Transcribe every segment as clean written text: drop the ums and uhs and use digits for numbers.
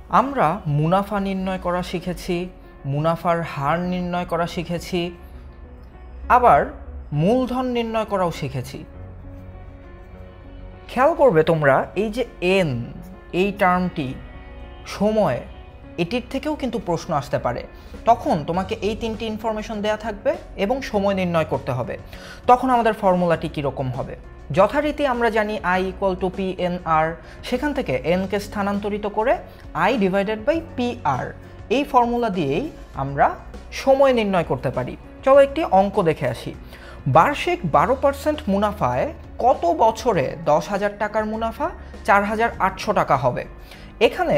আমরা মুনাফা নির্ণয় করা শিখেছি, মুনাফার হার নির্ণয় করা শিখেছি, আবার মূলধন নির্ণয় করাও শিখেছি। খেয়াল করবে তোমরা এই যে এন, এই টার্মটি সময়, এটির থেকেও কিন্তু প্রশ্ন আসতে পারে। তখন তোমাকে এই তিনটি ইনফরমেশন দেয়া থাকবে এবং সময় নির্ণয় করতে হবে। তখন আমাদের ফর্মুলাটি কীরকম হবে? যথারীতি আমরা জানি I equal to P N R, সেখান থেকে এনকে স্থানান্তরিত করে I divided by P R, এই ফর্মুলা দিয়েই আমরা সময় নির্ণয় করতে পারি। চলো একটি অঙ্ক দেখে আসি। বার্ষিক 12% মুনাফায় কত বছরে 10,000 টাকার মুনাফা 4,800 টাকা হবে? এখানে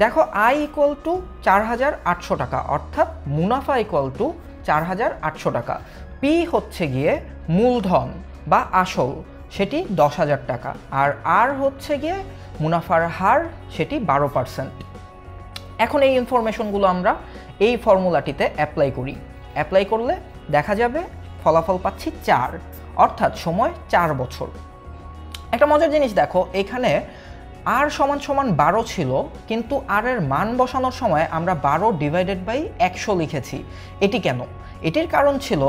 দেখো আই ইকুয়াল টু 4,800 টাকা, অর্থাৎ মুনাফা ইকুয়াল টু 4,800 টাকা। পি হচ্ছে গিয়ে মূলধন বা আসল, সেটি 10,000 টাকা, আর আর হচ্ছে গিয়ে মুনাফার হার, সেটি 12%। এখন এই ইনফরমেশনগুলো আমরা এই ফর্মুলাটিতে অ্যাপ্লাই করি। অ্যাপ্লাই করলে দেখা যাবে ফলাফল পাচ্ছি 4, অর্থাৎ সময় 4 বছর। একটা মজার জিনিস দেখো, এখানে আর সমান সমান 12 ছিল, কিন্তু আর এর মান বসানোর সময় আমরা 12 ডিভাইডেড বাই 100 লিখেছি। এটি কেন? এটির কারণ ছিল,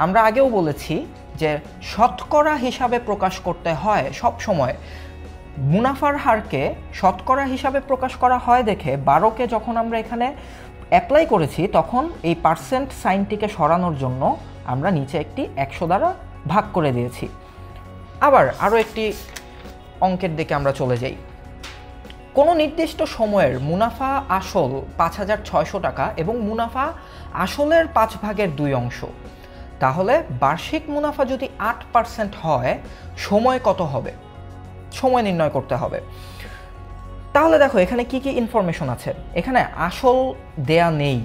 আমরা আগেও বলেছি যে শতকরা হিসাবে প্রকাশ করতে হয় সব সময়। মুনাফার হারকে শতকরা হিসাবে প্রকাশ করা হয় দেখে 12কে যখন আমরা এখানে অ্যাপ্লাই করেছি, তখন এই পার্সেন্ট সাইনটিকে সরানোর জন্য আমরা নিচে একটি 100 দ্বারা ভাগ করে দিয়েছি। আবার আরও একটি অঙ্কের দিকে আমরা চলে যাই। কোনো নির্দিষ্ট সময়ের মুনাফা আসল 5,600 টাকা এবং মুনাফা আসলের 5/2 অংশ। তাহলে বার্ষিক মুনাফা যদি 8% হয়, সময় কত হবে? সময় নির্ণয় করতে হবে। তাহলে দেখো এখানে কি কি ইনফরমেশন আছে। এখানে আসল দেয়া নেই,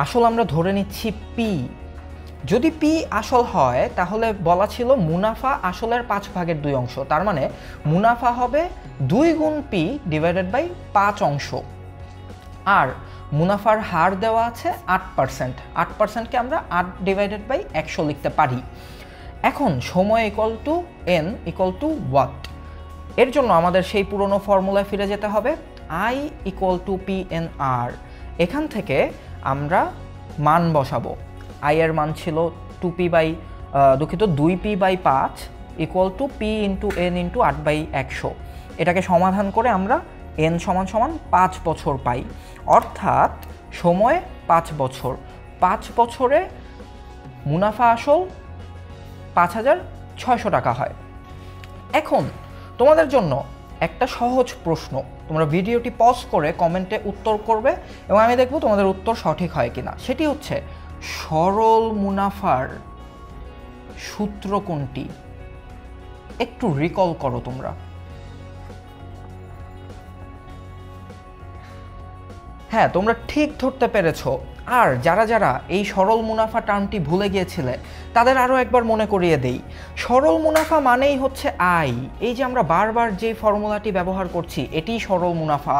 আসল আমরা ধরে নিচ্ছি পি। যদি পি আসল হয় তাহলে বলা ছিল মুনাফা আসলের 5/2 অংশ, তার মানে মুনাফা হবে 2 গুণ পি ডিভাইডেড বাই 5 অংশ। আর মুনাফার হার দেওয়া আছে 8%, 8%কে আমরা 8 ডিভাইডেড বাই 100 লিখতে পারি। এখন সময় equal to N equal to what. এর জন্য আমাদের সেই পুরনো ফর্মুলায় ফিরে যেতে হবে, I equal to P N R. এখান থেকে আমরা মান বসাবো। আই এর মান ছিল 2p/5 equal to P into N into 8/100। এটাকে সমাধান করে আমরা এন সমান সমান 5 বছর পাই, অর্থাৎ সময় 5 বছর। 5 বছরে মুনাফা আসল 5,600 টাকা হয়। এখন তোমাদের জন্য একটা সহজ প্রশ্ন, তোমরা ভিডিওটি পজ করে কমেন্টে উত্তর করবে এবং আমি দেখব তোমাদের উত্তর সঠিক হয় কিনা। সেটি হচ্ছে, সরল মুনাফার সূত্র কোনটি? একটু রিকল করো তোমরা। হ্যাঁ, তোমরা ঠিক ধরতে পেরেছো। আর যারা যারা এই সরল মুনাফা টার্মটি ভুলে গিয়েছিলে, তাদের আরও একবার মনে করিয়ে দেই। সরল মুনাফা মানেই হচ্ছে আয়। এই যে আমরা বারবার যে ফর্মুলাটি ব্যবহার করছি, এটিই সরল মুনাফা।